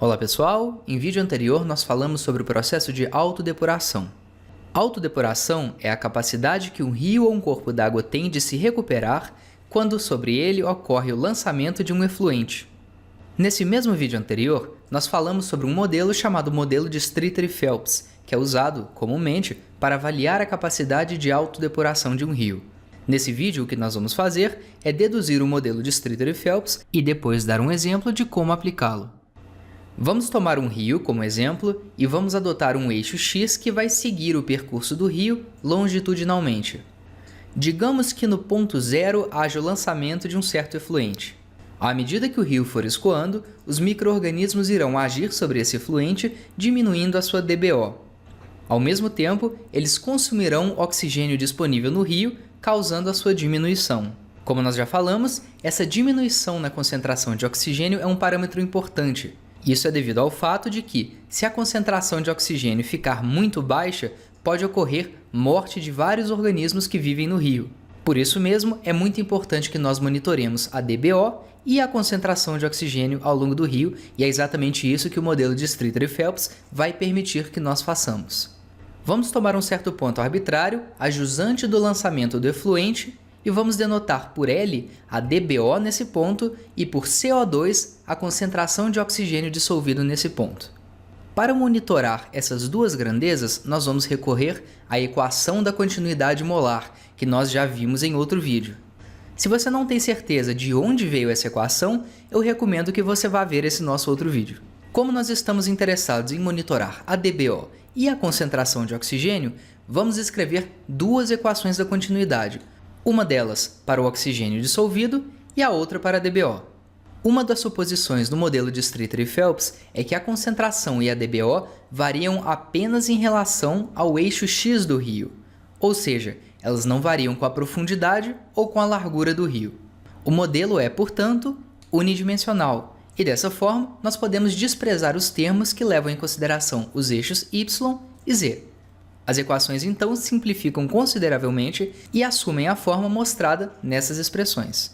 Olá pessoal, em vídeo anterior nós falamos sobre o processo de autodepuração. Autodepuração é a capacidade que um rio ou um corpo d'água tem de se recuperar quando sobre ele ocorre o lançamento de um efluente. Nesse mesmo vídeo anterior, nós falamos sobre um modelo chamado modelo de Streeter e Phelps, que é usado comumente para avaliar a capacidade de autodepuração de um rio. Nesse vídeo, o que nós vamos fazer é deduzir o modelo de Streeter e Phelps e depois dar um exemplo de como aplicá-lo. Vamos tomar um rio como exemplo e vamos adotar um eixo X que vai seguir o percurso do rio longitudinalmente. Digamos que no ponto zero haja o lançamento de um certo efluente. À medida que o rio for escoando, os micro-organismos irão agir sobre esse efluente, diminuindo a sua DBO. Ao mesmo tempo, eles consumirão oxigênio disponível no rio, causando a sua diminuição. Como nós já falamos, essa diminuição na concentração de oxigênio é um parâmetro importante. Isso é devido ao fato de que, se a concentração de oxigênio ficar muito baixa, pode ocorrer morte de vários organismos que vivem no rio. Por isso mesmo, é muito importante que nós monitoremos a DBO e a concentração de oxigênio ao longo do rio, e é exatamente isso que o modelo de Streeter e Phelps vai permitir que nós façamos. Vamos tomar um certo ponto arbitrário, a jusante do lançamento do efluente, e vamos denotar por L a DBO nesse ponto e por CO2 a concentração de oxigênio dissolvido nesse ponto. Para monitorar essas duas grandezas, nós vamos recorrer à equação da continuidade molar, que nós já vimos em outro vídeo. Se você não tem certeza de onde veio essa equação, eu recomendo que você vá ver esse nosso outro vídeo. Como nós estamos interessados em monitorar a DBO e a concentração de oxigênio, vamos escrever duas equações da continuidade, uma delas para o oxigênio dissolvido e a outra para a DBO. Uma das suposições do modelo de Streeter e Phelps é que a concentração e a DBO variam apenas em relação ao eixo X do rio, ou seja, elas não variam com a profundidade ou com a largura do rio. O modelo é, portanto, unidimensional, e dessa forma nós podemos desprezar os termos que levam em consideração os eixos Y e Z. As equações então simplificam consideravelmente e assumem a forma mostrada nessas expressões.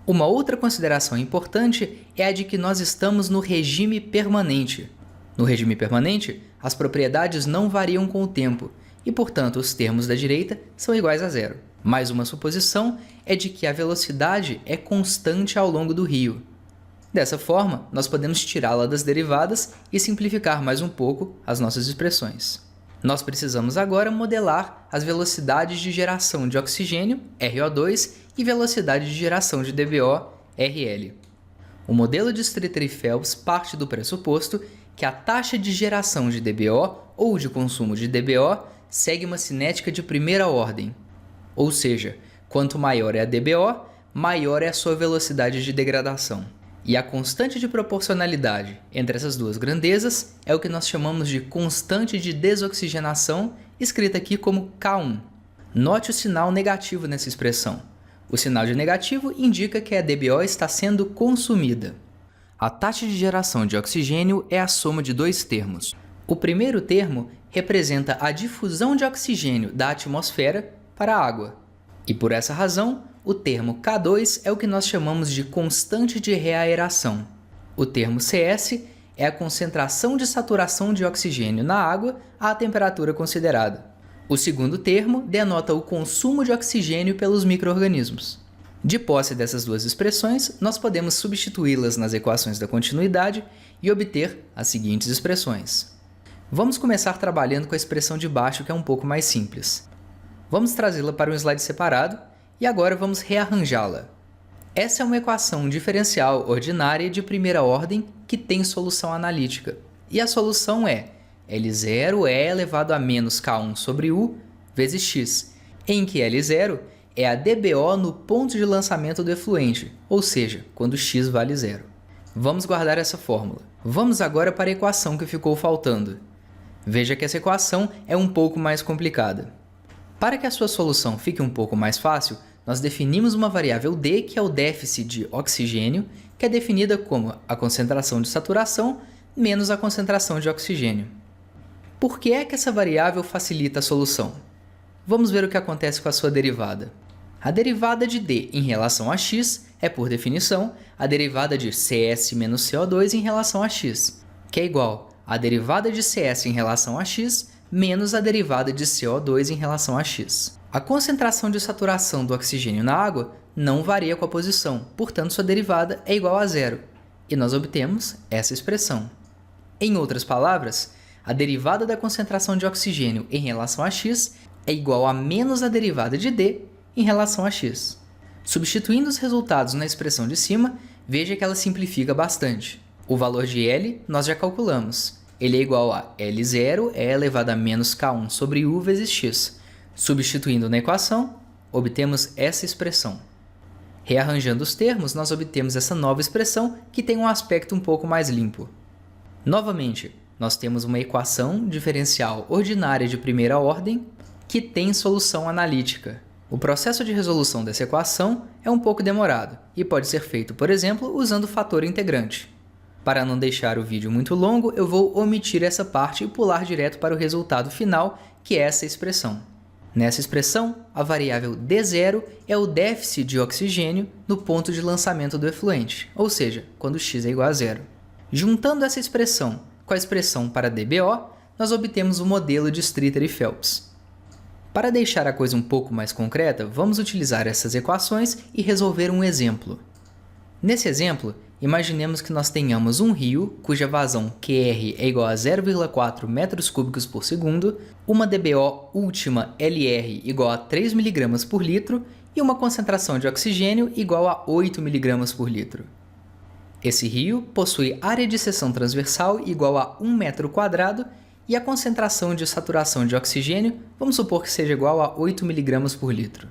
Uma outra consideração importante é a de que nós estamos no regime permanente. No regime permanente, as propriedades não variam com o tempo e, portanto, os termos da direita são iguais a zero. Mais uma suposição é de que a velocidade é constante ao longo do rio. Dessa forma, nós podemos tirá-la das derivadas e simplificar mais um pouco as nossas expressões. Nós precisamos agora modelar as velocidades de geração de oxigênio, RO2, e velocidade de geração de DBO, RL. O modelo de Streeter e Phelps parte do pressuposto que a taxa de geração de DBO ou de consumo de DBO segue uma cinética de primeira ordem. Ou seja, quanto maior é a DBO, maior é a sua velocidade de degradação. E a constante de proporcionalidade entre essas duas grandezas é o que nós chamamos de constante de desoxigenação, escrita aqui como K1. Note o sinal negativo nessa expressão. O sinal de negativo indica que a DBO está sendo consumida. A taxa de geração de oxigênio é a soma de dois termos. O primeiro termo representa a difusão de oxigênio da atmosfera para a água. E por essa razão, o termo K2 é o que nós chamamos de constante de reaeração. O termo CS é a concentração de saturação de oxigênio na água à temperatura considerada. O segundo termo denota o consumo de oxigênio pelos micro-organismos. De posse dessas duas expressões, nós podemos substituí-las nas equações da continuidade e obter as seguintes expressões. Vamos começar trabalhando com a expressão de baixo, que é um pouco mais simples. Vamos trazê-la para um slide separado e agora vamos rearranjá-la. Essa é uma equação diferencial ordinária de primeira ordem que tem solução analítica. E a solução é L0 é elevado a menos K1 sobre U vezes X, em que L0 é a DBO no ponto de lançamento do efluente, ou seja, quando X vale zero. Vamos guardar essa fórmula. Vamos agora para a equação que ficou faltando. Veja que essa equação é um pouco mais complicada. Para que a sua solução fique um pouco mais fácil, nós definimos uma variável D, que é o déficit de oxigênio, que é definida como a concentração de saturação menos a concentração de oxigênio. Por que é que essa variável facilita a solução? Vamos ver o que acontece com a sua derivada. A derivada de D em relação a x é, por definição, a derivada de CS menos CO2 em relação a x, que é igual à derivada de CS em relação a x menos a derivada de CO2 em relação a x. A concentração de saturação do oxigênio na água não varia com a posição, portanto sua derivada é igual a zero, e nós obtemos essa expressão. Em outras palavras, a derivada da concentração de oxigênio em relação a x é igual a menos a derivada de d em relação a x. Substituindo os resultados na expressão de cima, veja que ela simplifica bastante. O valor de L nós já calculamos. Ele é igual a L0 é elevado a menos K1 sobre U vezes x. Substituindo na equação, obtemos essa expressão. Rearranjando os termos, nós obtemos essa nova expressão que tem um aspecto um pouco mais limpo. Novamente, nós temos uma equação diferencial ordinária de primeira ordem que tem solução analítica. O processo de resolução dessa equação é um pouco demorado e pode ser feito, por exemplo, usando o fator integrante. Para não deixar o vídeo muito longo, eu vou omitir essa parte e pular direto para o resultado final, que é essa expressão. Nessa expressão, a variável D0 é o déficit de oxigênio no ponto de lançamento do efluente, ou seja, quando x é igual a zero. Juntando essa expressão com a expressão para DBO, nós obtemos o modelo de Streeter e Phelps. Para deixar a coisa um pouco mais concreta, vamos utilizar essas equações e resolver um exemplo. Nesse exemplo, imaginemos que nós tenhamos um rio cuja vazão QR é igual a 0,4 metros cúbicos por segundo, uma DBO última LR igual a 3 mg por litro e uma concentração de oxigênio igual a 8 mg por litro. Esse rio possui área de seção transversal igual a 1 metro quadrado e a concentração de saturação de oxigênio, vamos supor que seja igual a 8 mg por litro.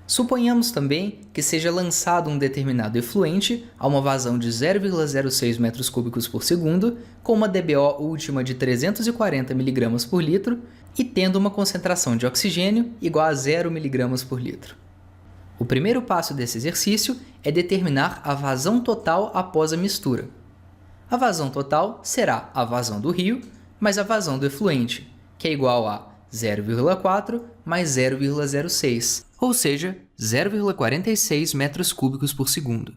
Suponhamos também que seja lançado um determinado efluente a uma vazão de 0,06 metros cúbicos por segundo, com uma DBO última de 340 mg por litro e tendo uma concentração de oxigênio igual a 0 mg por litro. O primeiro passo desse exercício é determinar a vazão total após a mistura. A vazão total será a vazão do rio mais a vazão do efluente, que é igual a 0,4 mais 0,06, ou seja, 0,46 metros cúbicos por segundo.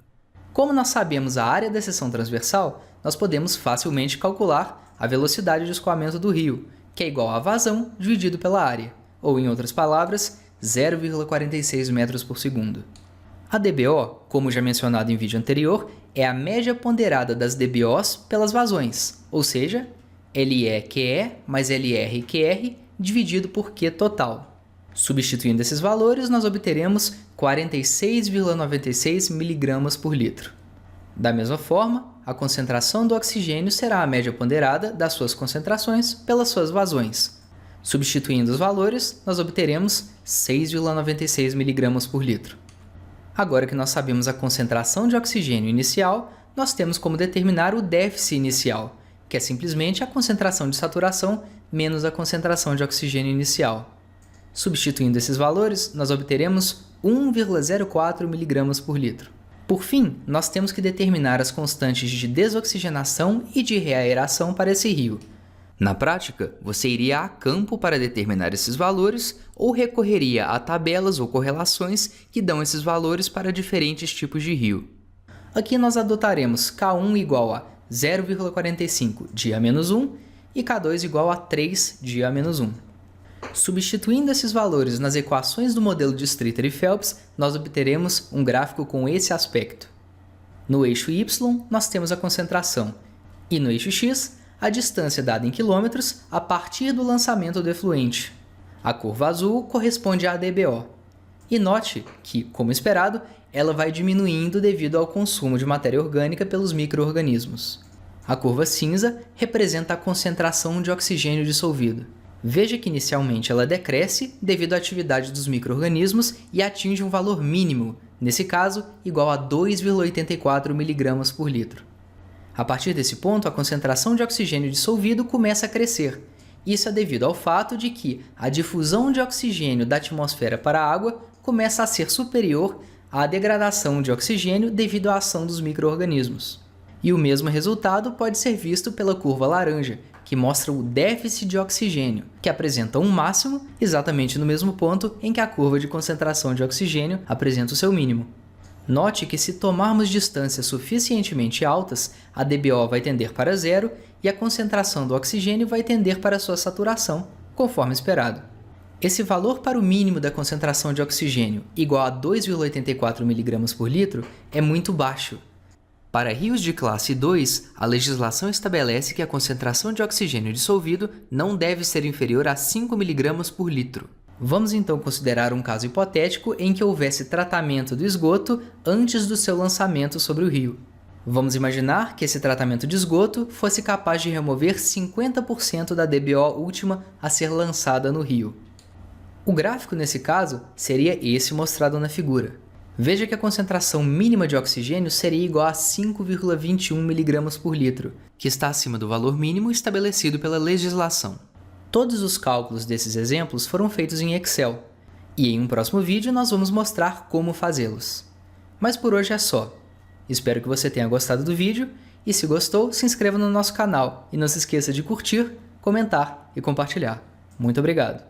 Como nós sabemos a área da seção transversal, nós podemos facilmente calcular a velocidade de escoamento do rio, que é igual à vazão dividido pela área, ou em outras palavras, 0,46 metros por segundo. A DBO, como já mencionado em vídeo anterior, é a média ponderada das DBOs pelas vazões, ou seja, LE-QE mais LR-QR dividido por Q total. Substituindo esses valores, nós obteremos 46,96 mg por litro. Da mesma forma, a concentração do oxigênio será a média ponderada das suas concentrações pelas suas vazões. Substituindo os valores, nós obteremos 6,96 mg por litro. Agora que nós sabemos a concentração de oxigênio inicial, nós temos como determinar o déficit inicial, que é simplesmente a concentração de saturação menos a concentração de oxigênio inicial. Substituindo esses valores, nós obteremos 1,04 mg por litro. Por fim, nós temos que determinar as constantes de desoxigenação e de reaeração para esse rio. Na prática, você iria a campo para determinar esses valores ou recorreria a tabelas ou correlações que dão esses valores para diferentes tipos de rio. Aqui nós adotaremos K1 igual a 0,45 dia-1 e K2 igual a 3 dia-1. Substituindo esses valores nas equações do modelo de Streeter e Phelps, nós obteremos um gráfico com esse aspecto. No eixo Y, nós temos a concentração, e no eixo X, a distância dada em quilômetros a partir do lançamento do efluente. A curva azul corresponde à DBO. E note que, como esperado, ela vai diminuindo devido ao consumo de matéria orgânica pelos micro-organismos. A curva cinza representa a concentração de oxigênio dissolvido. Veja que inicialmente ela decresce devido à atividade dos micro-organismos e atinge um valor mínimo, nesse caso, igual a 2,84 mg por litro. A partir desse ponto, a concentração de oxigênio dissolvido começa a crescer. Isso é devido ao fato de que a difusão de oxigênio da atmosfera para a água começa a ser superior à degradação de oxigênio devido à ação dos micro-organismos. E o mesmo resultado pode ser visto pela curva laranja, que mostra o déficit de oxigênio, que apresenta um máximo exatamente no mesmo ponto em que a curva de concentração de oxigênio apresenta o seu mínimo. Note que se tomarmos distâncias suficientemente altas, a DBO vai tender para zero e a concentração do oxigênio vai tender para sua saturação, conforme esperado. Esse valor para o mínimo da concentração de oxigênio, igual a 2,84 mg por litro, é muito baixo. Para rios de classe 2, a legislação estabelece que a concentração de oxigênio dissolvido não deve ser inferior a 5 mg por litro. Vamos então considerar um caso hipotético em que houvesse tratamento do esgoto antes do seu lançamento sobre o rio. Vamos imaginar que esse tratamento de esgoto fosse capaz de remover 50% da DBO última a ser lançada no rio. O gráfico, nesse caso, seria esse mostrado na figura. Veja que a concentração mínima de oxigênio seria igual a 5,21 mg por litro, que está acima do valor mínimo estabelecido pela legislação. Todos os cálculos desses exemplos foram feitos em Excel, e em um próximo vídeo nós vamos mostrar como fazê-los. Mas por hoje é só. Espero que você tenha gostado do vídeo, e se gostou, se inscreva no nosso canal e não se esqueça de curtir, comentar e compartilhar. Muito obrigado!